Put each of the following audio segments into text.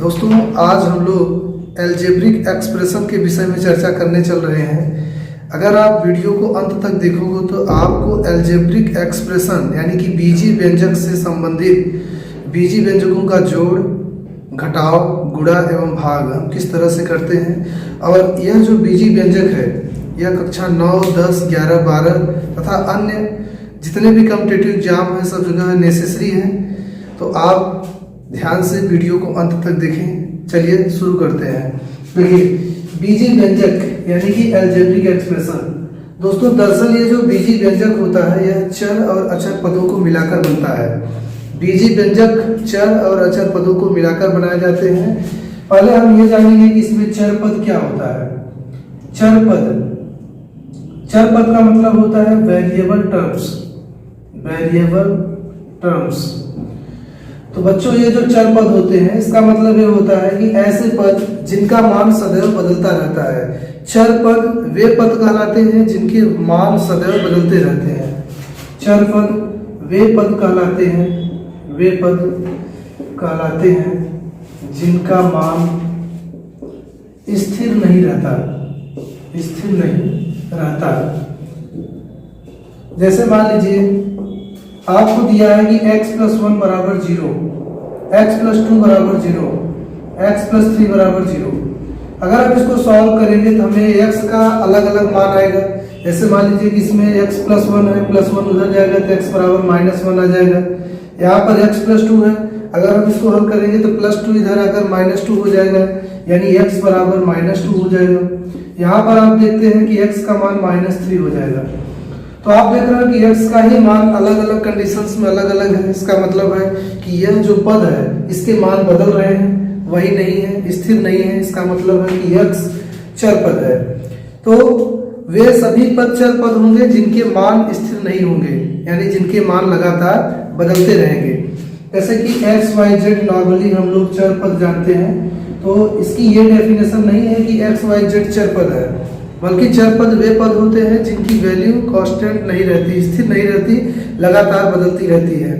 दोस्तों, आज हम लोग एल्जेब्रिक एक्सप्रेशन के विषय में चर्चा करने चल रहे हैं। अगर आप वीडियो को अंत तक देखोगे तो आपको एल्जेब्रिक एक्सप्रेशन यानी कि बीजीय व्यंजक से संबंधित बीजीय व्यंजकों का जोड़, घटाव, गुणा एवं भाग हम किस तरह से करते हैं और यह जो बीजीय व्यंजक है यह कक्षा 9, 10, 11, 12 तथा अन्य जितने भी कॉम्पिटिटिव एग्जाम है सब जगह नेसेसरी है। तो आप ध्यान से वीडियो को अंत तक देखें। चलिए शुरू करते हैं। देखिए, बीजीय व्यंजक यानी कि एल्जेब्रिक एक्सप्रेशन। दोस्तों, दरअसल ये जो बीजीय व्यंजक होता है यह चर और अचर पदों को मिलाकर बनता है। बीजीय व्यंजक चर और अचर पदों को मिलाकर बनाए जाते हैं। पहले हम ये जानेंगे कि इसमें चर पद क्या होता है। चर पद का मतलब होता है वेरिएबल टर्म्स। तो बच्चों, ये जो चर पद होते हैं इसका मतलब ये होता है कि ऐसे पद जिनका मान सदैव बदलता रहता है। चर पद वे पद कहलाते हैं जिनके मान सदैव बदलते रहते हैं। चर पद वे पद कहलाते हैं जिनका मान स्थिर नहीं रहता। जैसे मान लीजिए आपको दिया है कि x + 1 = 0, x + 2 = 0, x + 3 = 0। अगर आप इसको सॉल्व करेंगे तो हमें x का अलग अलग मान आएगा। जैसे मान लीजिए कि इसमें x + 1 है, +1 उधर जाएगा तो x = -1 आ जाएगा। यहाँ पर x + 2 है, अगर हम इसको हल करेंगे तो +2 इधर आकर -2 हो जाएगा, यानी x = -2 हो जाएगा। यहाँ पर आप देखते हैं कि x का मान -3 हो जाएगा। तो आप देख रहे हो कि x का ही मान अलग अलग कंडीशंस में अलग अलग है। इसका मतलब है कि यह जो पद है इसके मान बदल रहे हैं, वही नहीं है, स्थिर नहीं है। इसका मतलब है कि x चर पद है। तो वे सभी पद चर पद होंगे जिनके मान स्थिर नहीं होंगे, यानी जिनके मान लगातार बदलते रहेंगे। जैसे कि x, y, z नॉर्मली हम लोग चर पद जानते हैं, तो इसकी ये डेफिनेशन नहीं है कि x, y, z चर पद है, बल्कि चर पद वे पद होते हैं जिनकी वैल्यू कांस्टेंट नहीं रहती, स्थिर नहीं रहती, लगातार बदलती रहती है।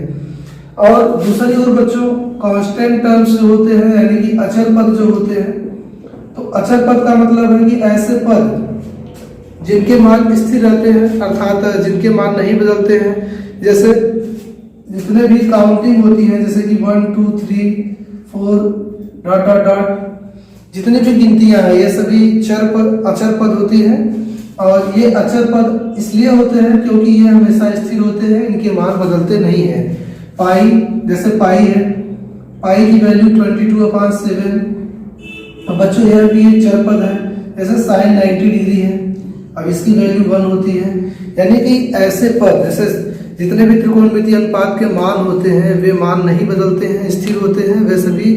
और दूसरी ओर बच्चों, कांस्टेंट टर्म्स जो होते हैं यानी कि अचर पद जो होते हैं, तो अचर पद का मतलब है कि ऐसे पद जिनके मान स्थिर रहते हैं, अर्थात जिनके मान नहीं बदलते हैं। जैसे जितने भी काउंटिंग होती है, जैसे कि 1, 2, 3, 4 ... जितनी भी गिनतियां हैं ये सभी अचर पद होती हैं। और ये अचर पद इसलिए होते हैं क्योंकि ये हमेशा स्थिर होते हैं, इनके मान बदलते नहीं है। पाई, जैसे पाई है, पाई की वैल्यू 22/7। अब बच्चों यह भी एक चर पद है। जैसे sin 90 डिग्री है, अब इसकी वैल्यू 1 होती है। यानी कि ऐसे पद, जैसे जितने भी त्रिकोणमितीय अनुपात के मान होते हैं वे मान नहीं बदलते हैं, स्थिर होते हैं, वे सभी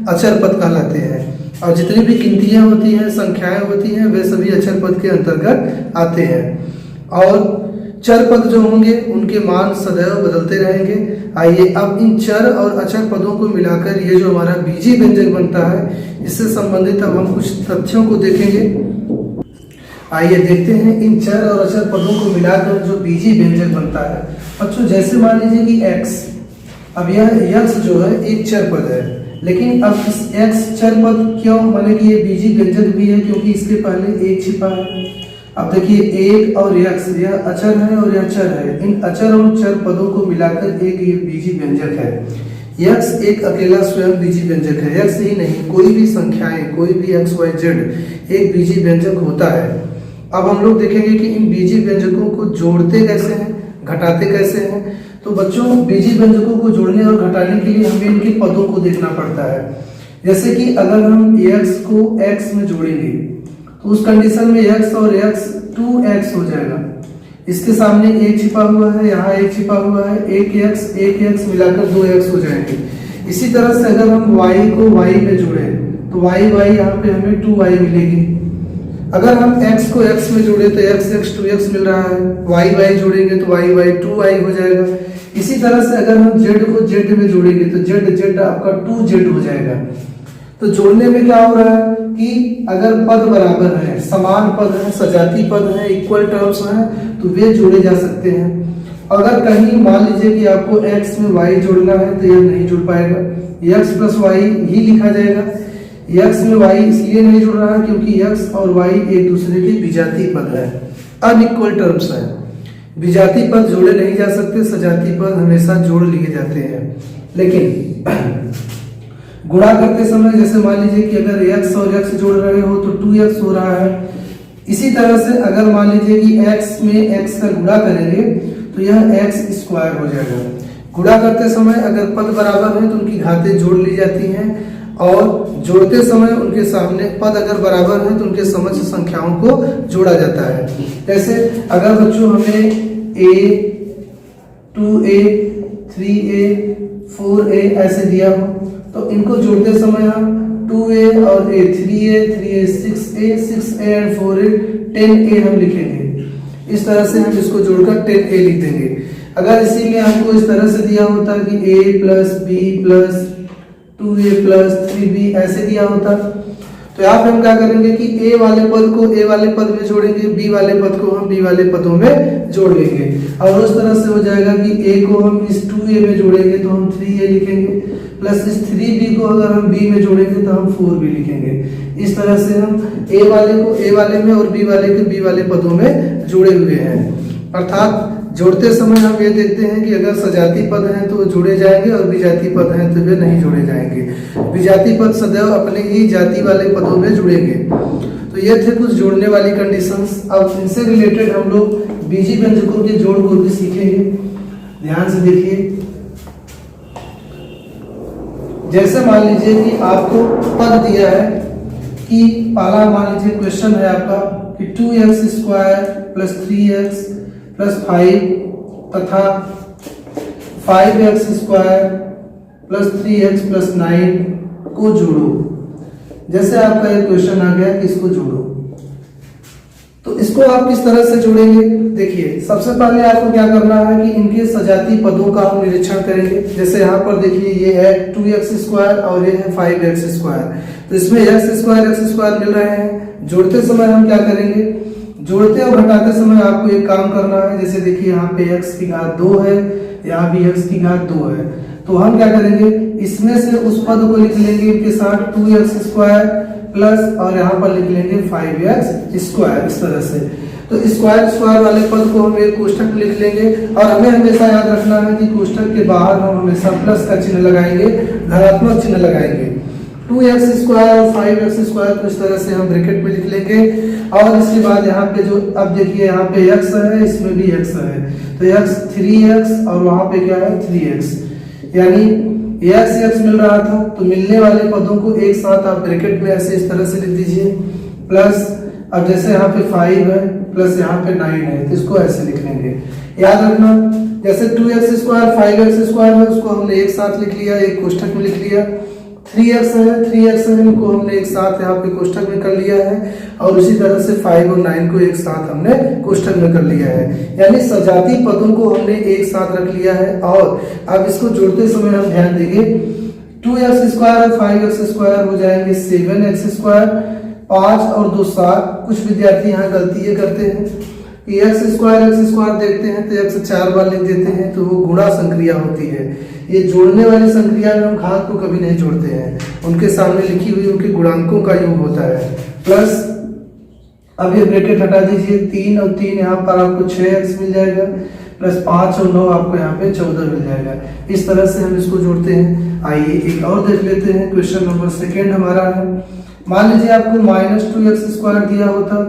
अचर पद कहलाते हैं। और जितनी भी गिनतियां होती हैं, संख्याएं होती हैं, वे सभी अचर पद के अंतर्गत आते हैं। और चर पद जो होंगे उनके मान सदैव बदलते रहेंगे। आइए अब इन चर और अचर पदों को मिलाकर ये जो हमारा बीजीय व्यंजक बनता है इससे संबंधित अब हम कुछ तथ्यों को देखेंगे। आइए देखते हैं इन चर और अचर पदों को मिलाकर जो बीजीय व्यंजक बनता है। बच्चों, जैसे मान लीजिए कि x, अब यह x जो है एक चर पद है, लेकिन अब इस x चर पद क्यों, माने कि ये बीजीय व्यंजक भी है क्योंकि इसके पहले एक छिपा है। अब देखिए, एक और x, यह अचर है और यह चर है। इन अचर और चर पदों को मिलाकर एक ये बीजीय व्यंजक है। x एक अकेला स्वयं बीजीय व्यंजक है। x ही नहीं, कोई भी संख्याएं, कोई भी x, y, z एक बीजीय व्यंजक होता है। अब हम लोग देखेंगे कि इन बीजीय व्यंजकों को जोड़ते कैसे हैं, घटाते कैसे हैं। तो बच्चों, बीजीय व्यंजकों को जोड़ने और घटाने के लिए हमें इनके पदों को देखना पड़ता है। जैसे कि अगर हम x को x में जोड़ेंगे तो उस कंडीशन में x और x 2x हो जाएगा। इसके सामने एक छिपा हुआ है, यहाँ एक छिपा हुआ है, एक x मिलाकर 2x हो जाएंगे। इसी तरह से अगर हम y को y में जोड़ें तो y यहाँ पे हमें 2y मिलेगी। अगर हम x को x में जोड़े तो x 2x मिल रहा है, y जोड़ेंगे तो y 2y हो जाएगा। इसी तरह से अगर हम z को z में जोड़ेंगे तो z आपका 2z हो जाएगा। तो जोड़ने में क्या हो रहा है कि अगर पद बराबर है, समान पद है, सजाती पद है, इक्वल टर्म्स हैं, तो वे जोड़े जा सकते हैं। अगर कहीं मान लीजिए कि आपको x में y जोड़ना है तो यह नहीं जुड़ पाएगा, x प्लस वाई ही लिखा जाएगा। x में y इसलिए नहीं जुड़ रहा है क्योंकि x और y एक दूसरे के विजातीय पद है, अनइक्वल टर्म्स है। विजातीय पद जोड़े नहीं जा सकते, सजातीय पद हमेशा जोड़ लिए जाते हैं। लेकिन गुणा करते समय जैसे मान लीजिए कि अगर x और x जोड़ रहे हो तो 2x हो रहा है। इसी तरह से अगर मान लीजिए कि x में x का गुणा करेंगे तो यह x स्क्वायर हो जाएगा। गुणा करते समय अगर पद बराबर है तो उनकी घातें जोड़ ली जाती हैं, और जोड़ते समय उनके सामने पद अगर बराबर है तो उनके समक्ष संख्याओं को जोड़ा जाता है। जैसे अगर बच्चों हमें a, 2a, 3a, 4a ऐसे दिया हो तो इनको जोड़ते समय हम 2a और a, 3a, 6a, 6a and 4a, 10a हम लिखेंगे। इस तरह से हम इसको जोड़कर 10a लिख देंगे। अगर इसी में हमको इस तरह से दिया होता कि a plus b plus 2a plus 3b ऐसे दिया होता तो यहाँ पे हम क्या करेंगे कि a वाले पद को a वाले पद में जोड़ेंगे, b वाले पद को हम b वाले पदों में जोड़ लेंगे, और उस तरह से हो जाएगा कि a को हम इस 2a में जोड़ेंगे तो हम 3a लिखेंगे, प्लस इस 3b को अगर हम b में जोड़ेंगे तो हम 4b लिखेंगे। इस तरह से हम a वाले को a वाले में और b वाले को b वाले पदों में जोड़े हुए हैं। अर्थात जोड़ते समय हम ये देखते हैं कि अगर सजातीय पद हैं तो जोड़े जाएंगे और विजातीय पद हैं तो वे नहीं जोड़े जाएंगे। विजातीय पद सदैव अपने ही जाति वाले पदों में जुड़ेंगे। तो ये थे कुछ जोड़ने वाली कंडीशंस। अब इनसे रिलेटेड हम लोग बीजी व्यंजकों के जोड़ को भी सीखेंगे। ध्यान से देखिए, जैसे मान लीजिए कि आपको पद दिया है कि पहला मान लीजिए क्वेश्चन है आपका कि 2x square plus 3x plus 5 तथा 5x square plus 3x plus 9 को जोड़ो। जैसे आपका एक क्वेश्चन आ गया कि इसको जोड़ो, तो इसको आप किस तरह से जोड़ेंगे? देखिए, सबसे पहले आपको क्या करना है कि इनके सजातीय पदों का हम निरीक्षण करेंगे। जैसे यहाँ पर देखिए ये है 2x स्क्वायर और ये है 5x स्क्वायर, तो इसमें x स्क्वायर मिल रहे हैं। जोड़ते समय हम क्या करेंगे? जोड़ते और घटाते समय आपको एक काम करना है। जैसे देखिए यहाँ पे x की घात 2 है, यहाँ भी x की घात 2 है, तो हम क्या करेंगे? इसमें से उस पद को लिख लेंगे इनके साथ 2x स्क्वायर प्लस और यहाँ पर लिख लेंगे 5x स्क्वायर। इस तरह से तो स्क्वायर वाले पद को हम एक कोष्ठक में लिख लेंगे, और हमें हमेशा याद रखना है कि कोष्ठक के बाहर हम हमेशा प्लस का चिन्ह लगाएंगे, धनात्मक चिन्ह लगाएंगे। 2x स्क्वायर और 5x स्क्वायर को इस तरह से हम ब्रैकेट में लिख लेंगे, और इसके बाद यहाँ पे जो अब देखिए यहाँ पे x है, इसमें भी x है, तो x 3x और वहां पे क्या है 3x, यानी x मिल रहा था, तो मिलने वाले पदों को एक साथ आप ब्रैकेट में ऐसे इस तरह से लिख दीजिए। प्लस अब जैसे यहाँ पे 5 है प्लस यहाँ पे 9 है, तो इसको ऐसे लिख लेंगे। याद रखना, जैसे 2x स्क्वायर 5x स्क्वायर है उसको हमने एक साथ लिख लिया, एक कोष्ठक में लिख लिया। 3x है इनको हमने एक साथ यहाँ पे कोष्ठक में कर लिया है, और उसी तरह से 5 और 9 को एक साथ हमने कोष्ठक में कर लिया है, यानी सजातीय पदों को हमने एक साथ रख लिया है। और अब इसको जोड़ते समय हम ध्यान देंगे, 2x स्क्वायर और 5x स्क्वायर हो जाएंगे 7x स्क्वायर, 5 और 2 7। कुछ विद्यार्थी यहाँ गलती ये करते हैं कि x स्क्वायर देखते हैं तो x 4 बार लिख देते हैं, तो वो गुणा संक्रिया होती है। ये जोड़ने वाली संक्रिया में हम घात को कभी नहीं जोड़ते हैं, उनके सामने लिखी हुई उनके गुणांकों का योग होता है। प्लस अब ये ब्रैकेट हटा दीजिए, 3 और 3 यहाँ पर आपको 6x मिल जाएगा, प्लस 5 और 9 आपको यहाँ पे 14 मिल जाएगा। इस तरह से हम इसको जोड़ते हैं। आइए एक और देख लेते हैं। क्वेश्चन नंबर 2 हमारा है, मान लीजिए आपको -2x स्क्वायर दिया होता,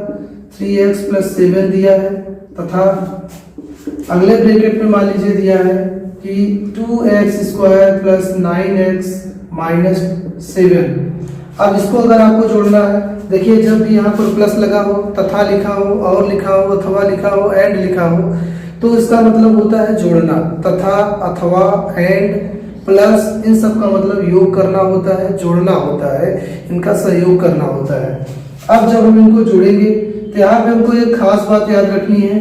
3x प्लस 7 दिया है, तथा अगले ब्रैकेट में मान लीजिए दिया है कि 2x square plus 9x minus 7। अब इसको अगर आपको जोड़ना है, देखिए जब भी यहाँ पर प्लस लगा हो, तथा लिखा हो, और लिखा हो, अथवा लिखा हो, एंड लिखा हो, तो इसका मतलब होता है जोड़ना। तथा, अथवा, एंड, प्लस, इन सब का मतलब योग करना होता है, जोड़ना होता है, इनका सहयोग करना होता है। अब जब हम इनको जोड़ेंगे तो यहाँ पे हमको एक खास बात याद रखनी है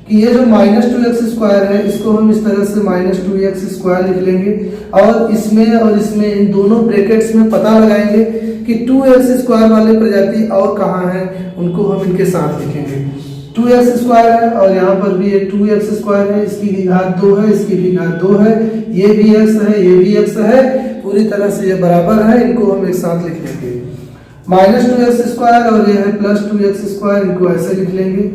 कि ये जो -2x स्क्वायर है इसको हम इस तरह से -2x स्क्वायर लिख लेंगे, और इसमें इन दोनों ब्रैकेट्स में पता लगाएंगे कि 2x स्क्वायर वाले प्रजाति और कहाँ हैं, उनको हम इनके साथ लिखेंगे। 2x स्क्वायर है और यहाँ पर भी एक 2x स्क्वायर है, इसकी भी घात 2 है, इसकी भी घात 2 है, ये भी x है, ये भी x है, पूरी तरह से ये बराबर है, इनको हम एक साथ लिख लेंगे। -2x स्क्वायर और ये है +2x स्क्वायर, इनको ऐसे लिख लेंगे।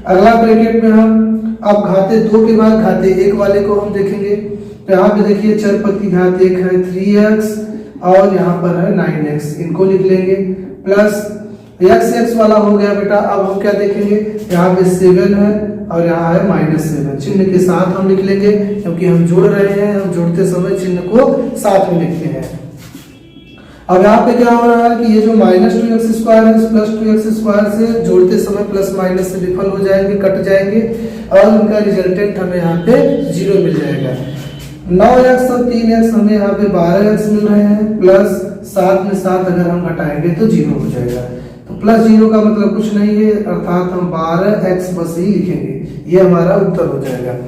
अगला ब्रैकेट में हम अब घाते 2 के बाद घाते 1 वाले को हम देखेंगे। तो यहाँ पे देखिए चर पद की घात 1 है 3x और यहाँ पर है 9x, इनको लिख लेंगे। प्लस x वाला हो गया बेटा। अब हम क्या देखेंगे, यहाँ पे 7 है और यहाँ है -7, चिन्ह के साथ हम लिख लेंगे क्योंकि हम जोड़ रहे हैं, हम जोड़ते समय चिन्ह को साथ में लिखते हैं। अब यहाँ पे क्या हो रहा है कि ये जो -2x स्क्वायर है इस +2x स्क्वायर से जोड़ते समय प्लस माइनस से विफल हो जाएंगे, कट जाएंगे और इनका रिजल्टेंट हमें यहाँ पे 0 मिल जाएगा। 9x और 3x हमें यहाँ पे 12x मिल रहे हैं, प्लस 7 में 7 अगर हम घटाएंगे तो 0 हो जाएगा। तो +0 का मतलब कुछ नहीं है, अर्थात हम 12x बस ही लिखेंगे, ये हमारा उत्तर हो जाएगा।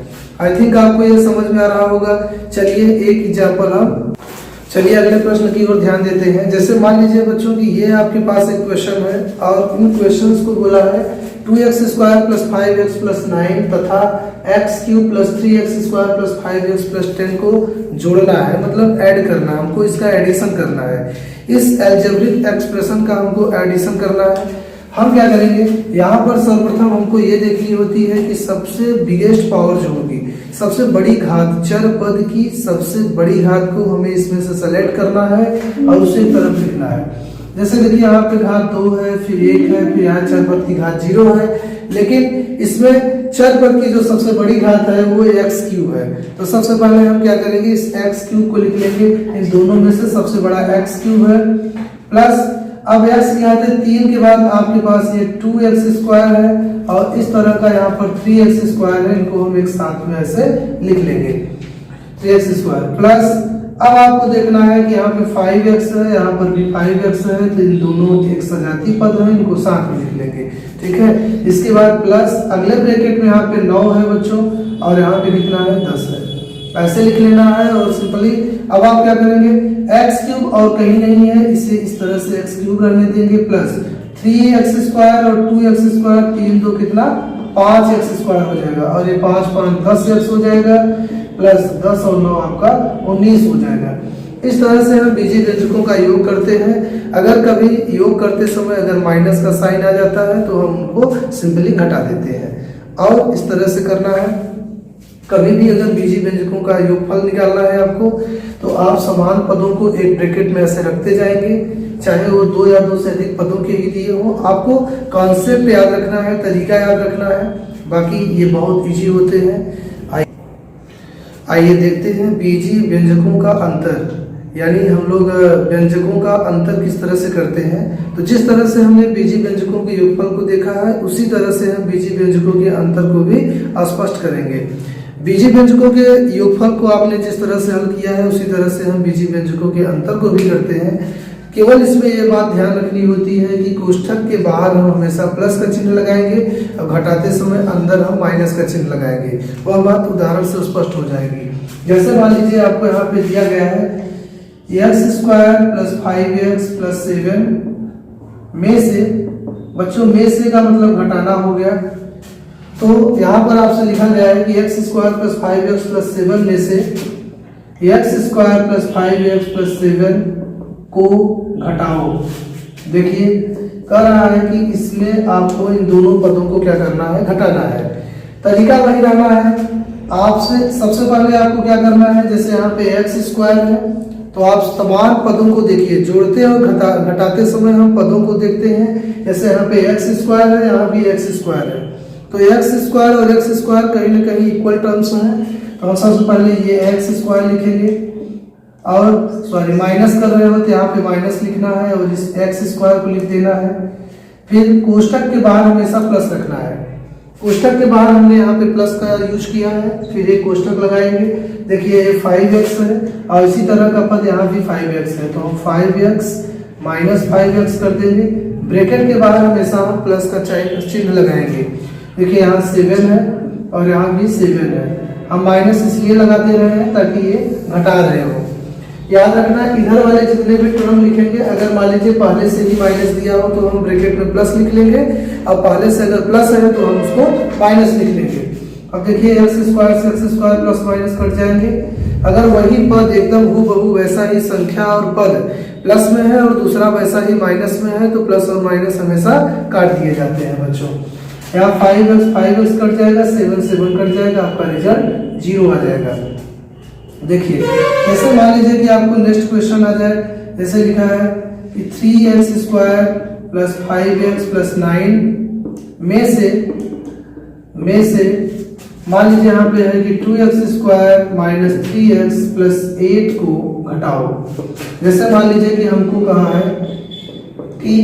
आई थिंक आपको ये समझ में आ रहा होगा। चलिए एक एग्जाम्पल हम चलिए अगले प्रश्न की ओर ध्यान देते हैं। जैसे मान लीजिए बच्चों कि ये आपके पास एक क्वेश्चन है और इन क्वेश्चंस को बोला है 2x square plus 5x plus 9 तथा x cube plus 3x square plus 5x plus 10 को जोड़ना है, मतलब ऐड करना, हमको इसका एडिशन करना है। इस अलजेब्रिक एक्सप्रेशन का हमको एडिशन करना है। हम क्या करेंगे, यहाँ पर सर्वप्रथम हमको ये देखनी होती है कि सबसे बिगेस्ट पावर जो होगी, सबसे बड़ी घात, चर पद की सबसे बड़ी घात को हमें इसमें से सेलेक्ट करना है और उसे तरफ लिखना है। जैसे देखिए यहाँ पे घात 2 है, फिर 1 है, फिर यहाँ चर पद की घात 0 है, लेकिन इसमें चर पद की जो सबसे बड़ी घात है वो x क्यूब है। तो सबसे पहले हम क्या करेंगे, इस x क्यूब को लिख लेंगे, इन दोनों में से सबसे बड़ा x क्यूब है। प्लस अब x की घात 3 के बाद आपके पास ये 2x स्क्वायर है और इस तरह का यहाँ पर 3x स्क्वायर है, इनको हम एक साथ में ऐसे लिख लेंगे 3x स्क्वायर। प्लस अब आपको देखना है कि यहाँ पे 5x है, यहाँ पर भी 5x है, तो इन दोनों एक सजाती पद है, इनको साथ में लिख लेंगे, ठीक है। इसके बाद प्लस अगले ब्रैकेट में यहाँ पे 9 है बच्चों और यहाँ पे कितना है 10 है, ऐसे लिख लेना है। और सिंपली अब आप क्या करेंगे, x क्यूब और कहीं नहीं है, इसे इस तरह से x क्यूब रहने देंगे, प्लस 3x स्क्वायर और 2x स्क्वायर, 3 2 कितना 5x स्क्वायर हो जाएगा और ये 5 5 10x हो जाएगा, प्लस 10 और 9 आपका 19 हो जाएगा। इस तरह से हम बीजीय व्यंजकों का योग करते हैं। अगर कभी योग करते समय अगर माइनस का साइन आ जाता है तो हम उनको सिंपली घटा देते हैं और इस तरह से करना है। कभी भी अगर बीजीय व्यंजकों का योगफल निकालना है आपको, तो आप समान पदों को एक ब्रैकेट में ऐसे रखते जाएंगे, चाहे वो 2 या 2 से अधिक पदों के ही दिए हो। आपको कॉन्सेप्ट याद रखना है, तरीका याद रखना है, बाकी ये बहुत इजी होते हैं। आइए देखते हैं बीजीय व्यंजकों का अंतर, यानी हम लोग व्यंजकों का अंतर किस तरह से करते हैं। तो जिस तरह से हमने बीजीय व्यंजकों के योगफल को देखा है, उसी तरह से हम बीजीय व्यंजकों के अंतर को भी स्पष्ट करेंगे। बीजीय व्यंजकों के योगफल को आपने जिस तरह से हल किया है, उसी तरह से हम बीजीय व्यंजकों के अंतर को भी करते हैं। केवल इसमें यह बात ध्यान रखनी होती है कि कोष्ठक के बाहर हम हमेशा प्लस का चिन्ह लगाएंगे और घटाते समय अंदर हम माइनस का चिन्ह लगाएंगे। वह बात उदाहरण से स्पष्ट हो जाएगी। जैसे मान लीजिए आपको यहाँ पे दिया गया है x square plus 5x plus 7 में से, बच्चों में से का मतलब घटाना हो गया, तो यहाँ पर आपसे लिखा गया है कि x square plus 5x plus 7 में से x square plus 5x plus 7 को घटाओ। देखिए कह रहा है कि इसमें आपको इन दोनों पदों को क्या करना है, घटाना है। तरीका वही रहना है। आपसे सबसे पहले आपको क्या करना है, जैसे यहाँ पे x स्क्वायर है तो आप समान पदों को देखिए, जोड़ते और घटाते समय हम पदों को देखते हैं। जैसे यहाँ पे x स्क्वायर है, यहाँ भी x स्क्वायर है, तो x स्क्वायर और x स्क्वायर कहीं ना कहीं इक्वल टर्म्स हैं। तो हम सबसे पहले ये x स्क्वायर लिखेंगे और सॉरी माइनस कर रहे हो तो यहाँ पे माइनस लिखना है और इस x स्क्वायर को लिख देना है। फिर कोष्ठक के बाहर हमेशा प्लस रखना है। कोष्ठक के बाहर हमने यहाँ पे प्लस का यूज किया है, फिर एक कोष्ठक लगाएंगे। देखिए ये 5x है और इसी तरह का पद यहाँ भी 5x है, तो हम 5x माइनस 5x कर देंगे। ब्रैकेट के बाहर हमेशा हम प्लस का चिन्ह लगाएंगे। देखिए यहाँ 7 है और यहाँ भी 7 है, हम माइनस इसलिए लगा दे रहे हैं ताकि ये घटा रहे हो। याद रखना इधर वाले जितने भी टर्म लिखेंगे, अगर मान लीजिए पहले से ही माइनस दिया हो तो हम ब्रैकेट में प्लस लिख लेंगे, अब पहले से अगर प्लस है तो हम उसको माइनस लिख लेंगे। अब देखिए एक्स स्क्वायर से x square plus minus cut जाएंगे। अगर वही पद एकदम हूबहू वैसा ही संख्या और पद प्लस में है और दूसरा वैसा ही माइनस में है तो प्लस और माइनस हमेशा काट दिए जाते हैं बच्चों। यहाँ 5x कट जाएगा, 7 कट जाएगा, आपका रिजल्ट 0 आ जाएगा। देखिए जैसे मान लीजिए कि आपको नेक्स्ट क्वेश्चन आ जाए, जैसे लिखा है कि 3x square plus 5x plus 9 में से मान लीजिए यहाँ पे है कि 2x square minus 3x plus 8 को घटाओ। जैसे मान लीजिए कि हमको कहा है कि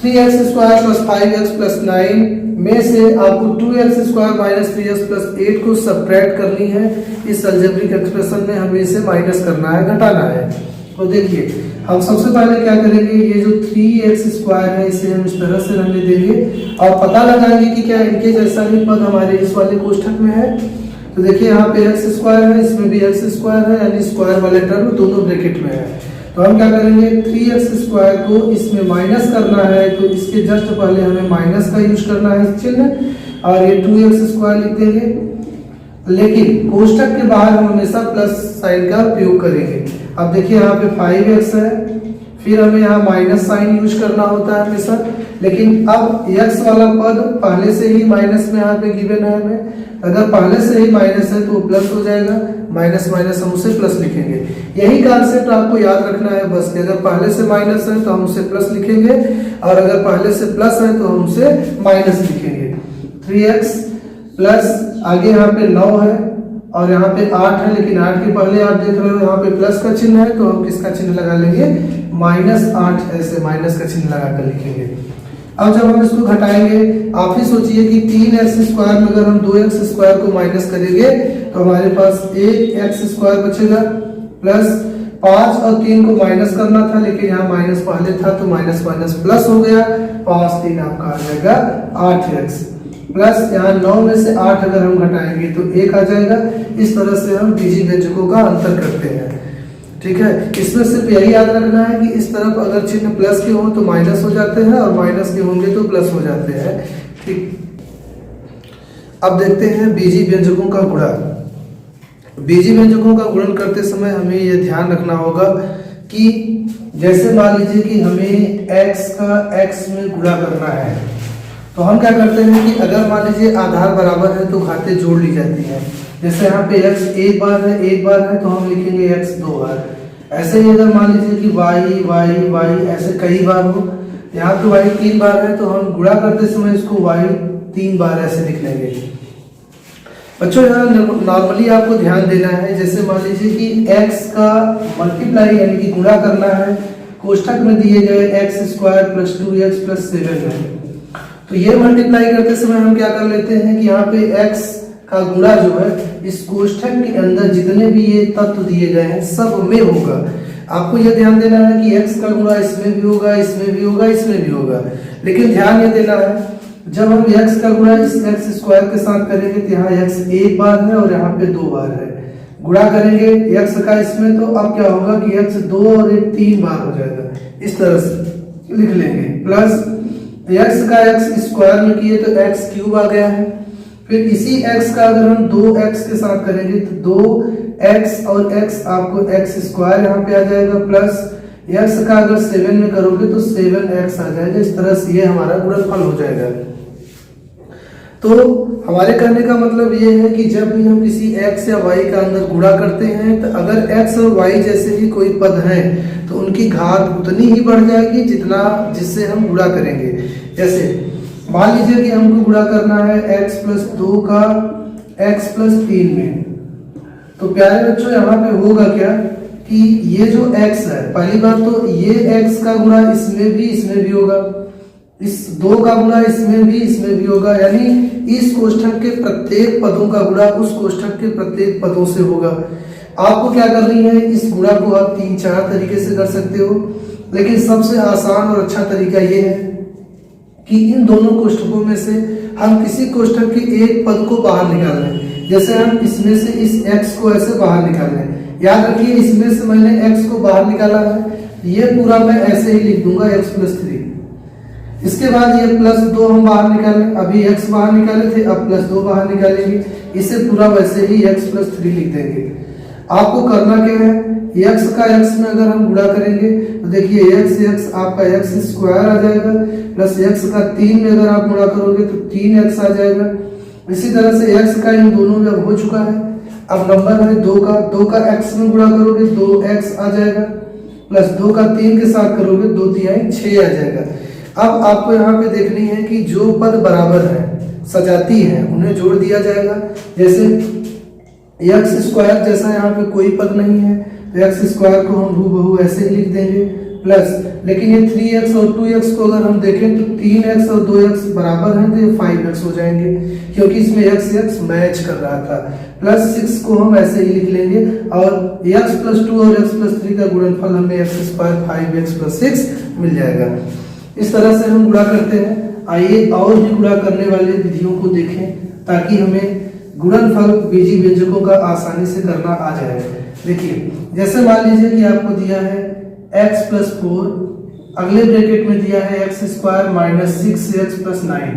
3x square plus 5x plus 9 में से आपको 2x square minus 3x plus 8 को सब्ट्रैक्ट करनी है। इस अलजेब्रिक एक्सप्रेशन में हमें इसे माइनस करना है, घटाना है। तो देखिए हम सबसे पहले क्या करेंगे, ये जो 3x स्क्वायर है इसे हम इस तरह से रहने देंगे और पता लगाएंगे कि क्या इनके जैसा ही पद हमारे इस वाले कोष्ठक में है। तो देखिए यहाँ पे x स्क्वायर है, इसमें भी x स्क्वायर है, यानी स्क्वायर वाले टर्म दोनों ब्रैकेट में है। तो हम क्या करेंगे, 3x स्क्वायर को इसमें माइनस करना है तो इसके जस्ट पहले हमें माइनस का यूज करना है चिन्ह, और ये 2x स्क्वायर लिख देंगे। लेकिन कोष्ठक के बाहर हम हमेशा प्लस साइन का उपयोग करेंगे। अब देखिए यहाँ पे 5x है, फिर हमें यहाँ माइनस साइन यूज करना होता है हमेशा, लेकिन अब x वाला पद पहले से ही माइनस में यहाँ पे गिवन है हमें। अगर पहले से ही माइनस है तो प्लस हो जाएगा, माइनस माइनस हम उसे प्लस लिखेंगे। यही कॉन्सेप्ट आपको याद रखना है बस, कि अगर पहले से माइनस है तो हम उसे प्लस लिखेंगे और अगर पहले से प्लस है तो हम उसे माइनस लिखेंगे। 3x प्लस आगे यहाँ पे 9 है और यहाँ पे 8 है, लेकिन 8 के पहले आप देख रहे हो यहाँ पे प्लस का चिन्ह है तो हम किसका चिन्ह लगा लेंगे, -8 ऐसे माइनस का चिन्ह लगा कर लिखेंगे। अब जब हम इसको घटाएंगे, आप ही सोचिए कि 3x स्क्वायर में अगर हम 2x स्क्वायर को माइनस करेंगे तो हमारे पास 1x स्क्वायर बचेगा, प्लस 5 और 3 को माइनस करना था लेकिन यहाँ माइनस पहले था तो माइनस माइनस प्लस हो गया, 5 3 आपका आ जाएगा 8x, प्लस यहाँ 9 में से 8 अगर हम घटाएंगे तो 1 आ जाएगा। इस तरह से हम बीजीय व्यंजकों का अंतर करते हैं। ठीक है, इसमें सिर्फ यही याद रखना है कि इस तरफ अगर चिन्ह प्लस के हो तो माइनस हो जाते हैं और माइनस के होंगे तो प्लस हो जाते हैं। ठीक, अब देखते हैं बीजीय व्यंजकों का गुणा। बीजीय व्यंजकों का गुणन करते समय हमें यह ध्यान रखना होगा कि जैसे मान लीजिए कि हमें x का x में गुणा करना है तो हम क्या करते हैं कि अगर मान लीजिए आधार बराबर है तो घातें जोड़ ली जाती है। जैसे यहाँ पे x एक बार है तो हम लिखेंगे x 2 बार। ऐसे ही अगर मान लीजिए कि y ऐसे कई बार हो, यहाँ तो y 3 बार है तो हम गुणा करते समय इसको y 3 बार ऐसे लिख लेंगे। बच्चों यहाँ नॉर्मली आपको ध्यान देना है, जैसे मान लीजिए कि x का मल्टीप्लाई यानी कि गुणा करना है, कोष्ठक में दिए गए x square plus 2x plus 7 है, तो ये मल्टीप्लाई करते समय हम क्या कर लेते हैं कि यहाँ पे x का गुणा जो है इस कोष्ठक के अंदर जितने भी ये तत्व दिए गए हैं सब में होगा। आपको यह ध्यान देना है कि x का गुणा इसमें भी होगा, इसमें भी होगा, इसमें भी होगा, लेकिन ध्यान ये देना है जब हम x का गुणा इस x स्क्वायर के साथ करेंगे तो यहाँ x एक बार है और यहाँ पे 2 बार है। गुणा करेंगे x का इसमें तो अब क्या होगा कि x 2 और 1 3 बार हो जाएगा, इस तरह से लिख लेंगे। प्लस x का x स्क्वायर में किए तो x क्यूब आ गया है। फिर इसी x का अगर हम 2x के साथ करेंगे तो 2x और x आपको x स्क्वायर यहाँ पे आ जाएगा, प्लस x का अगर 7 में करोगे तो 7x आ जाएगा। इस तरह से ये हमारा गुणनफल हो जाएगा। तो हमारे कहने का मतलब ये है कि जब भी हम किसी x या y का अंदर गुणा करते हैं तो अगर x और y जैसे ही कोई पद हैं तो उनकी घात उतनी ही बढ़ जाएगी जितना जिससे हम गुणा करेंगे। जैसे मान लीजिए कि हमको गुणा करना है x प्लस 2 का x प्लस 3 में, तो प्यारे बच्चों यहाँ पे होगा क्या कि ये जो x है, पहली बात तो ये x का गुणा इसमें भी होगा, इस 2 का गुणा इसमें भी होगा, यानी इस कोष्ठक के प्रत्येक पदों का गुणा उस कोष्ठक के प्रत्येक पदों से होगा। आपको क्या करनी है, इस गुणा को आप 3-4 तरीके से कर सकते हो, लेकिन सबसे आसान और अच्छा तरीका ये है कि इन दोनों कोष्ठकों में से हम किसी कोष्ठक के एक पद को बाहर निकाल लें। जैसे हम इसमें से इस x को ऐसे बाहर निकाल लें, याद रखिए इसमें से मैंने x को बाहर निकाला है, ये पूरा मैं ऐसे ही लिख दूंगा x प्लस 3। इसके बाद ये प्लस 2 हम बाहर निकाले, अभी x बाहर निकाले थे, अब प्लस 2 बाहर निकालेंगे, इसे पूरा वैसे ही x प्लस 3 लिख देंगे। आपको करना क्या है, x का x में अगर हम गुणा करेंगे तो देखिए x आपका x स्क्वायर आ जाएगा, प्लस x का 3 में अगर आप गुणा करोगे तो 3x आ जाएगा। इसी तरह से x का इन दोनों में हो चुका है। अब नंबर है 2 का x में गुणा करोगे 2x आ जाएगा, प्लस 2 का 3 के साथ करोगे 2 3 6 आ जाएगा। अब आपको यहाँ पे देखनी है कि जो पद बराबर है सजाती है उन्हें जोड़ दिया जाएगा। जैसे x स्क्वायर जैसा यहाँ पे कोई पद नहीं है तो x स्क्वायर को हम हूबहू ऐसे ही लिख देंगे, प्लस लेकिन ये 3x और 2x को अगर हम देखें तो 3x और 2x बराबर हैं तो ये 5x हो जाएंगे, क्योंकि इसमें x मैच कर रहा था। प्लस 6 को हम ऐसे ही लिख लेंगे और x प्लस 2 और x प्लस 3 का गुणनफल हमें x स्क्वायर 5x प्लस 6 मिल जाएगा। इस तरह से हम गुणा करते हैं। आइए और भी गुणा करने वाले विधियों को देखें ताकि हमें गुणनफल बीजीय व्यंजकों का आसानी से करना आ जाए। देखिए जैसे मान लीजिए कि आपको दिया है x प्लस 4, अगले ब्रैकेट में दिया है x square minus 6x plus 9,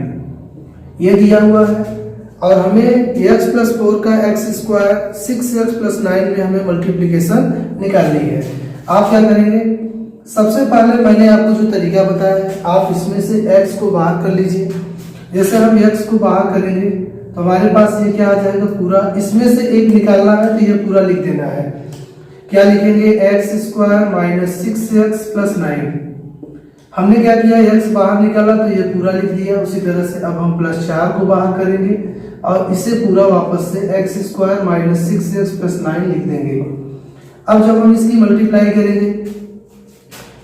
ये दिया हुआ है और हमें x प्लस 4 का x स्क्वायर 6x प्लस 9 में हमें मल्टीप्लिकेशन निकालनी है। आप क्या करेंगे, सबसे पहले मैंने आपको जो तरीका बताया है आप इसमें से x को बाहर कर लीजिए। जैसे हम x को बाहर करेंगे तो हमारे पास ये क्या आ जाएगा, पूरा इसमें से एक निकालना है तो ये पूरा लिख देना है। क्या लिखेंगे, x square minus 6x plus 9। हमने क्या किया, x बाहर निकाला तो ये पूरा लिख दिया। उसी तरह से अब हम प्लस 4 को बाहर करेंगे और इसे पूरा वापस से x square minus 6x plus 9 लिख देंगे। अब जब हम इसकी मल्टीप्लाई करेंगे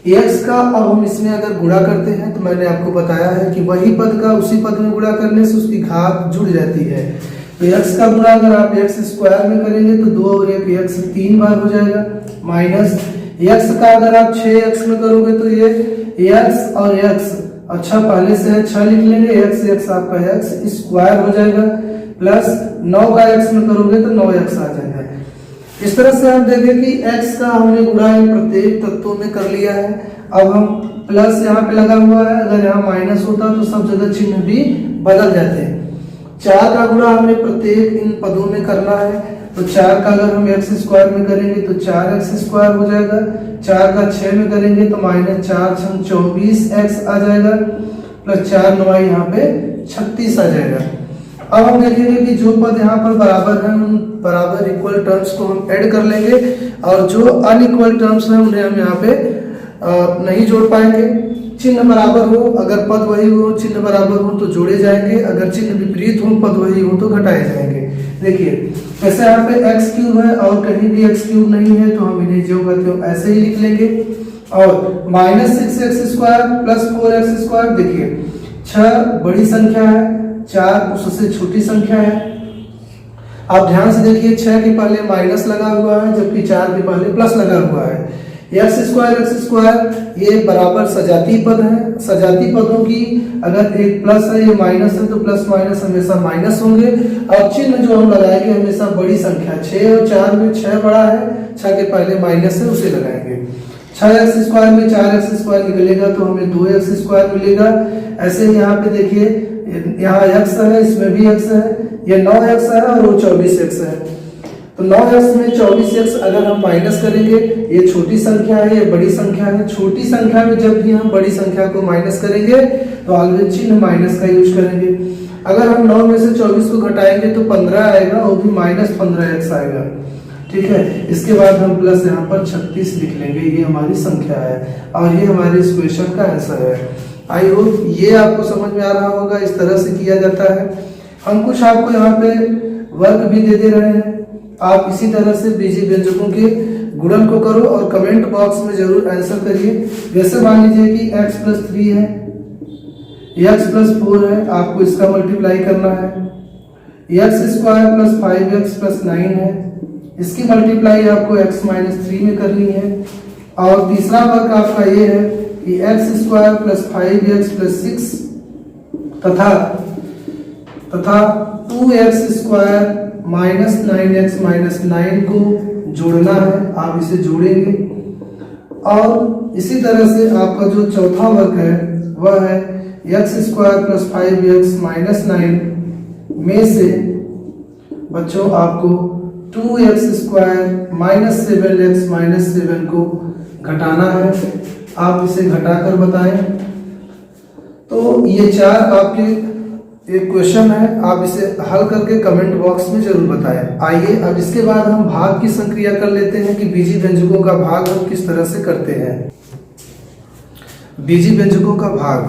x का, अब हम इसमें अगर गुणा करते हैं तो मैंने आपको बताया है कि वही पद का उसी पद में गुणा करने से उसकी घात जुड़ जाती है। तो x का गुणा अगर आप x स्क्वायर में करेंगे तो 2 और 1 x 3 बार हो जाएगा, माइनस x का अगर आप 6x में करोगे तो ये x और x, अच्छा पहले से 6 लिख लेंगे, x आपका x स्क्वायर हो जाएगा, प्लस 9 का x में करोगे तो 9x आ जाएगा। इस तरह से हम देखें कि x का हमने गुणा इन प्रत्येक तत्वों में कर लिया है। अब हम प्लस यहाँ पे लगा हुआ है, अगर यहाँ माइनस होता तो सब जगह चिन्ह भी बदल जाते हैं। 4 का गुणा हमें प्रत्येक इन पदों में करना है, तो 4 का अगर हम x स्क्वायर में करेंगे तो 4x स्क्वायर हो जाएगा, 4 का 6 में करेंगे तो माइनस 4 6 24x आ जाएगा, प्लस 4 9 यहाँ पे 36 आ जाएगा। अब हम देखेंगे कि जो पद यहाँ पर बराबर हैं उन बराबर इक्वल टर्म्स को हम ऐड कर लेंगे और जो अनइक्वल टर्म्स हैं उन्हें हम यहाँ पे नहीं जोड़ पाएंगे। चिन्ह बराबर हो, अगर पद वही हो चिन्ह बराबर हो तो जोड़े जाएंगे, अगर चिन्ह विपरीत हो पद वही हो तो घटाए जाएंगे। देखिए जैसे यहाँ पे x क्यूब है और कहीं भी x क्यूब नहीं है तो हम इन्हें जो कहते हो ऐसे ही लिख लेंगे। और minus 6x square plus 4x square, देखिए 6 बड़ी संख्या है, 4 उससे छोटी संख्या है। आप ध्यान से देखिए 6 के पहले माइनस लगा हुआ है जबकि 4 के पहले प्लस लगा हुआ है। x स्क्वायर ये बराबर सजाती पद है। सजाती पदों की अगर एक प्लस है ये माइनस है तो प्लस माइनस हमेशा माइनस होंगे और चिन्ह जो हम लगाएंगे हमेशा बड़ी संख्या 6 और 4 में 6 बड़ा है, 6 के पहले माइनस है उसे लगाएंगे। 6x स्क्वायर में 4x स्क्वायर निकलेगा तो हमें 2x स्क्वायर मिलेगा। ऐसे ही यहाँ पे देखिए यहाँ x है, इसमें भी x है, ये 9x है और वो 24x है। तो 9x में 24x अगर हम माइनस करेंगे, ये छोटी संख्या है ये बड़ी संख्या है, छोटी संख्या में जब भी हम बड़ी संख्या को माइनस करेंगे तो ऑलवेज चिन्ह माइनस का यूज करेंगे। अगर हम 9 में से 24 को घटाएंगे तो 15 आएगा और भी माइनस 15x आएगा, ठीक है। इसके बाद हम प्लस यहाँ पर 36 लिख लेंगे, ये हमारी संख्या है और ये हमारे इस क्वेश्चन का आंसर है। आई होप ये आपको समझ में आ रहा होगा, इस तरह से किया जाता है। हम कुछ आपको यहाँ पे वर्क भी दे रहे हैं, आप इसी तरह से बीजीय व्यंजकों के गुणन को करो और कमेंट बॉक्स में जरूर आंसर करिए। जैसे मान लीजिए कि x प्लस 3 है, x प्लस 4 है, आपको इसका मल्टीप्लाई करना है। x square plus 5x plus 9 है, इसकी मल्टीप्लाई आपको x माइनस 3 में करनी है। और तीसरा वर्क आपका ये है कि x square plus 5x plus 6 तथा 2x square minus 9x minus 9 को जोड़ना है, आप इसे जोड़ेंगे। और इसी तरह से आपका जो चौथा वर्ग है वह है x² + 5x - 9 में से बच्चों आपको 2x² - 7x - 7 को घटाना है। आप इसे घटाकर बताएं। तो ये 4 आपके एक क्वेश्चन है, आप इसे हल करके कमेंट बॉक्स में जरूर बताएं। आइए अब इसके बाद हम भाग की संक्रिया कर लेते हैं कि बीजी व्यंजकों का भाग हम किस तरह से करते हैं। बीजी व्यंजकों का भाग,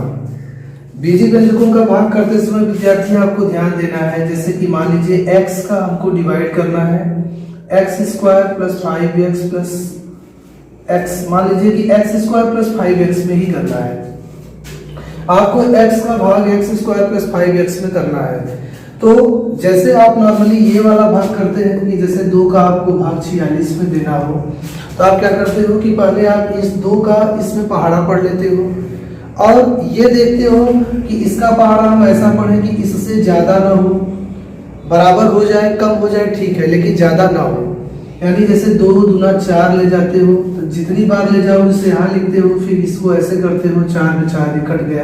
बीजी व्यंजकों का भाग करते समय विद्यार्थी आपको ध्यान देना है। जैसे कि मान लीजिए x का हमको डिवाइड करना है, x² + 5x + x, मान लीजिए कि x² + 5x में ही करना है। आपको x का भाग x² + 5x में करना है। तो जैसे आप नॉर्मली ये वाला भाग करते हैं कि जैसे 2 का आपको भाग 46 में देना हो, तो आप क्या करते हो कि पहले आप इस 2 का इसमें पहाड़ा पढ़ लेते हो और ये देखते हो कि इसका पहाड़ा हम ऐसा पढ़ें कि इससे ज्यादा ना हो, बराबर हो जाए, कम हो जाए ठीक है, लेकिन ज्यादा ना हो। यानी जैसे 2 दूना 4 ले जाते हो, तो जितनी बार ले जाओ इसे यहाँ लिखते हो, फिर इसको ऐसे करते हो, 4 में 4 कट गया,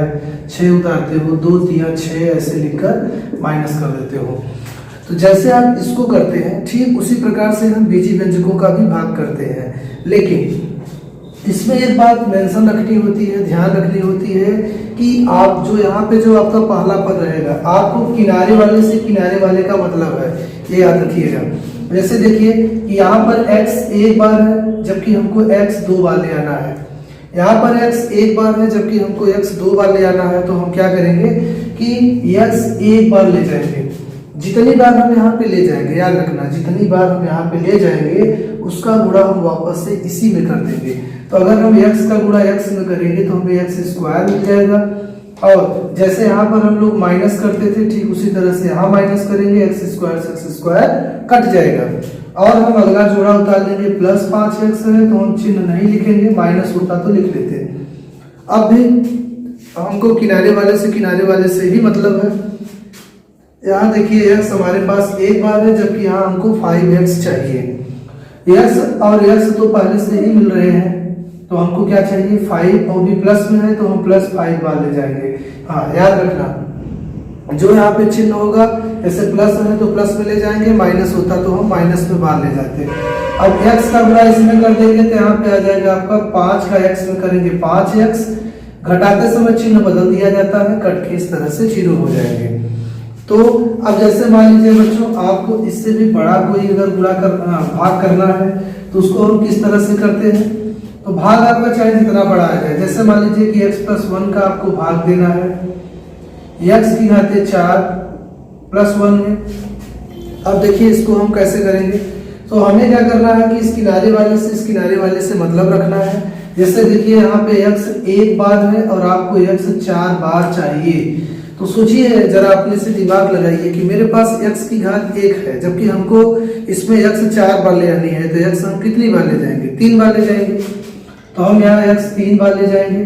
6 उतारते हो, 2 3 6 ऐसे लिखकर माइनस कर देते हो। तो जैसे आप इसको करते हैं ठीक उसी प्रकार से हम बीजी व्यंजकों का भी भाग करते हैं। लेकिन इसमें एक बात मेंशन रखनी होती है, ध्यान रखनी होती है कि आप जो यहाँ पे जो आपका पहला पद रहेगा, आपको किनारे वाले से किनारे वाले का मतलब है, ये याद रखिएगा। जैसे देखिए कि यहाँ पर x एक बार है जबकि हमको x 2 बार ले आना है, यहाँ पर x एक बार है जबकि हमको x 2 बार ले आना है। तो हम क्या करेंगे कि x एक बार ले जाएंगे, जितनी बार हम यहाँ पे ले जाएंगे, याद रखना जितनी बार हम यहाँ पे ले जाएंगे उसका गुणा हम वापस से इसी में कर देंगे। तो अगर हम x का गुणा x में करेंगे तो हमें x² मिल जाएगा। और जैसे यहाँ पर हम लोग माइनस करते थे ठीक उसी तरह से यहाँ माइनस करेंगे, x² से x² कट जाएगा। और हम अगला जोड़ा उतार लेंगे, +5x है तो हम चिन्ह नहीं लिखेंगे, माइनस होता तो लिख लेते। अब भी हमको किनारे वाले से किनारे वाले से ही मतलब है। यहाँ देखिए x हमारे पास एक बार है जबकि यहाँ हमको 5x चाहिए। x और x तो पहले से ही मिल रहे हैं, तो हमको क्या चाहिए 5, और भी प्लस में है तो हम +5 बार ले जाएंगे। हाँ याद रखना जो यहाँ पे चिन्ह होगा, जैसे प्लस है तो प्लस में ले जाएंगे, माइनस होता तो हम माइनस में बार ले जाते। अब x का गुणा इसमें कर देंगे तो यहाँ पे आ जाएगा आपका 5 का x में करेंगे 5x, घटाते समय चिन्ह बदल दिया जाता है, कट के इस तरह से 0 हो जाएंगे। तो अब जैसे मान लीजिए बच्चों आपको इससे भी बड़ा कोई अगर भाग करना है तो उसको हम किस तरह से करते हैं। तो भाग आपका चाहे जितना बड़ा आ जाए, जैसे मान लीजिए कि x + 1 का आपको भाग देना है x की घाते 4 + 1 में। अब देखिए इसको हम कैसे करेंगे, तो हमें क्या करना है कि इस किनारे वाले से इस किनारे वाले से मतलब रखना है। जैसे देखिए यहाँ पे x एक बार है और आपको x 4 बार चाहिए, तो सोचिए जरा अपने से दिमाग लगाइए कि मेरे पास x की घात 1 है जबकि हमको इसमें x 4 बार ले आनी है, तो x हम कितनी बार ले जाएंगे 3 बार ले जाएंगे। तो हम यहाँ x 3 बार ले जाएंगे,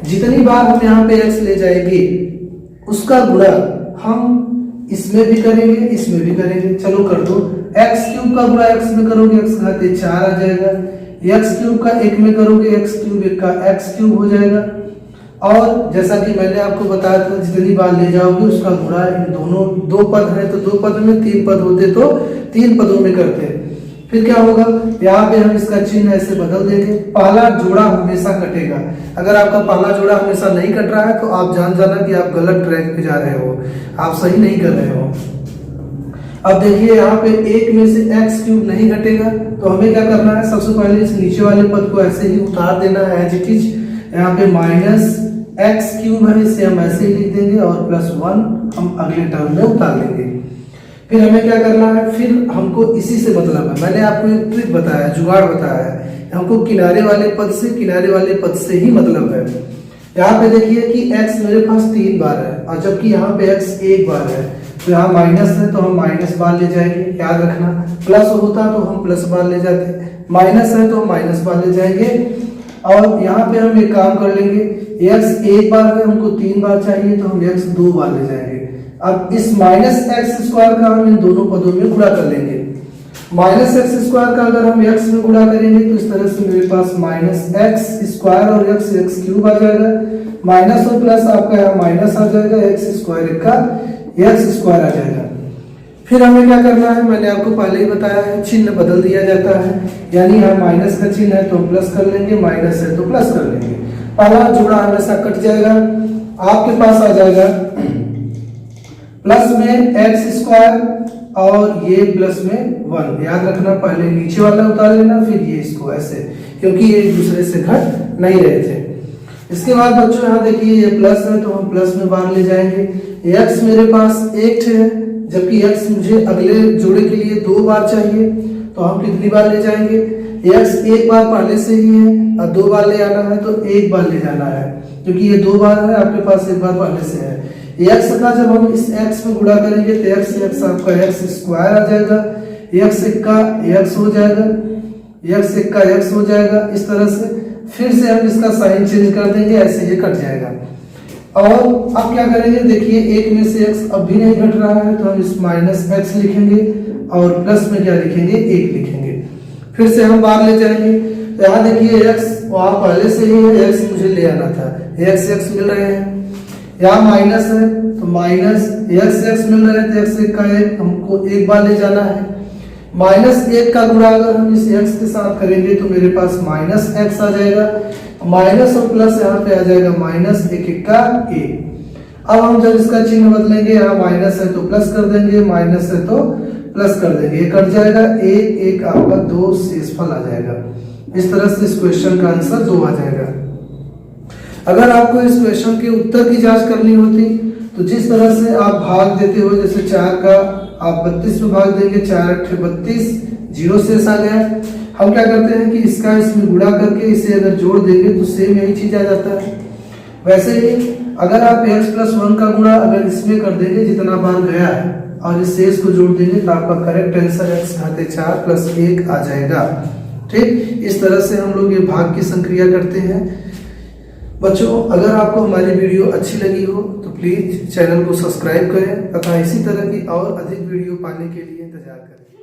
जितनी बार हम यहाँ पे x ले जाएंगे उसका गुणा हम इसमें भी करेंगे इसमें भी करेंगे। चलो कर दो, x³ का गुणा x में करोगे x घाते 4 आ जाएगा, x³ का 1 में करोगे x³ 1 का x³ हो जाएगा। और जैसा कि मैंने आपको बताया था जितनी बार ले जाओगे उसका गुणा इन दोनों 2 पद है तो 2 पद में 3 पद होते तो 3 पदों में करते। फिर क्या होगा, यहाँ पे हम इसका चिन्ह ऐसे बदल देंगे, पहला जोड़ा हमेशा कटेगा। अगर आपका पहला जोड़ा हमेशा नहीं कट रहा है तो आप जान जाना कि आप गलत ट्रैक पे जा रहे हो, आप सही नहीं कर रहे हो। अब देखिए यहाँ पे 1 में से x³ नहीं घटेगा तो हमें क्या करना है, सबसे पहले इस नीचे वाले पद को ऐसे ही उतार देना है एज इट इज। यहाँ पे -x³ है इसे हम ऐसे ही लिख देंगे और +1 हम अगले टर्म में उतार लेंगे। फिर हमें क्या करना है, फिर हमको इसी से मतलब है, मैंने आपको एक ट्रिक बताया, जुगाड़ बताया है, हमको किनारे वाले पद से किनारे वाले पद से ही मतलब है। यहाँ पे देखिए कि x मेरे पास 3 बार है और जबकि यहाँ पे x 1 बार है, तो यहाँ माइनस है तो हम माइनस बार ले जाएंगे, याद रखना। प्लस होता तो हम प्लस बार ले जाते, माइनस है तो हम माइनस बार ले जाएंगे। और यहाँ पे हम एक काम कर लेंगे, x 1 बार है हमको 3 बार चाहिए तो हम x 2 बार ले जाएंगे। अब इस -x² का हम इन दोनों पदों में गुणा कर लेंगे। माइनस एक्स स्क्वायर का अगर हम एक्स में गुणा करेंगे तो इस तरह से मेरे पास माइनस एक्स स्क्वायर और एक्स क्यूब आ जाएगा, माइनस और प्लस आपका यहाँ माइनस आ जाएगा, एक्स स्क्वायर का एक्स स्क्वायर आ जाएगा। फिर हमें क्या करना है, मैंने आपको पहले ही बताया है, चिन्ह बदल दिया जाता है, यानी यहाँ माइनस का चिन्ह है तो प्लस कर लेंगे, माइनस है तो प्लस कर लेंगे। पहला जोड़ा हमेशा कट जाएगा, आपके पास आ जाएगा प्लस में एक्स स्क्वायर और ये प्लस में 1। याद रखना, पहले नीचे वाला उतार लेना फिर ये इसको ऐसे, क्योंकि ये एक दूसरे से घट नहीं रहे थे। इसके बाद बच्चों यहाँ देखिए ये प्लस है तो हम प्लस में बाहर ले जाएंगे। एक्स मेरे पास एक है, जबकि एक्स मुझे अगले जोड़े के लिए 2 बार चाहिए, तो हम कितनी बार ले जाएंगे, एक्स एक बार पहले से ही है और 2 बार ले आना है तो 1 बार ले जाना है, क्योंकि ये 2 बार है, आपके पास 1 बार पहले से है। एक्स का जब हम इस एक्स में गुणा करेंगे तो एक्स आपका एक्स स्क्वायर आ जाएगा, एक्स का एक्स हो जाएगा, एक्स का एक्स हो जाएगा। इस तरह से फिर से हम इसका साइन चेंज कर देंगे, ऐसे ये कट जाएगा। और अब क्या करेंगे, देखिए एक में से एक्स अब भी नहीं घट रहा है तो हम इस माइनस एक्स लिखेंगे और प्लस में क्या लिखेंगे, 1 लिखेंगे। फिर से हम बाहर ले जाएंगे तो यहाँ देखिए एक्स वहां पहले से ही है, एक्स मुझे ले आना था, एक्स मिल रहे हैं, यहाँ माइनस है तो माइनस एक्स मिल रहे हैं तो एक्स का एक हमको 1 बार ले जाना है। माइनस 1 का गुणा अगर हम इस एक्स के साथ करेंगे तो मेरे पास माइनस एक्स आ जाएगा, माइनस और प्लस यहाँ पे आ जाएगा माइनस 1 का 1। अब हम जब इसका चिन्ह बदलेंगे, यहाँ माइनस है तो प्लस कर देंगे, माइनस है तो प्लस कर देंगे, ये कट जाएगा, 1 आपका 2 शेषफल आ जाएगा। इस तरह से इस क्वेश्चन का आंसर 2 आ जाएगा। अगर आपको इस क्वेश्चन के उत्तर की जांच करनी होती तो जिस तरह से आप भाग देते हो, जैसे 4 का आप 32 में भाग देंगे, 4 8 32, 0 शेष आ गया। हम क्या करते हैं कि इसका इसमें गुणा करके इसे अगर जोड़ देंगे तो सेम यही चीज आ जाता है। वैसे ही अगर आप x प्लस 1 का गुणा अगर इसमें कर देंगे जितना बार गया है और इस शेष को जोड़ देंगे तो आपका करेक्ट आंसर x घाते 4 प्लस 1 आ जाएगा। ठीक, इस तरह से हम लोग ये भाग की संक्रिया करते हैं। बच्चों, अगर आपको हमारी वीडियो अच्छी लगी हो तो प्लीज चैनल को सब्सक्राइब करें तथा इसी तरह की और अधिक वीडियो पाने के लिए इंतजार करें।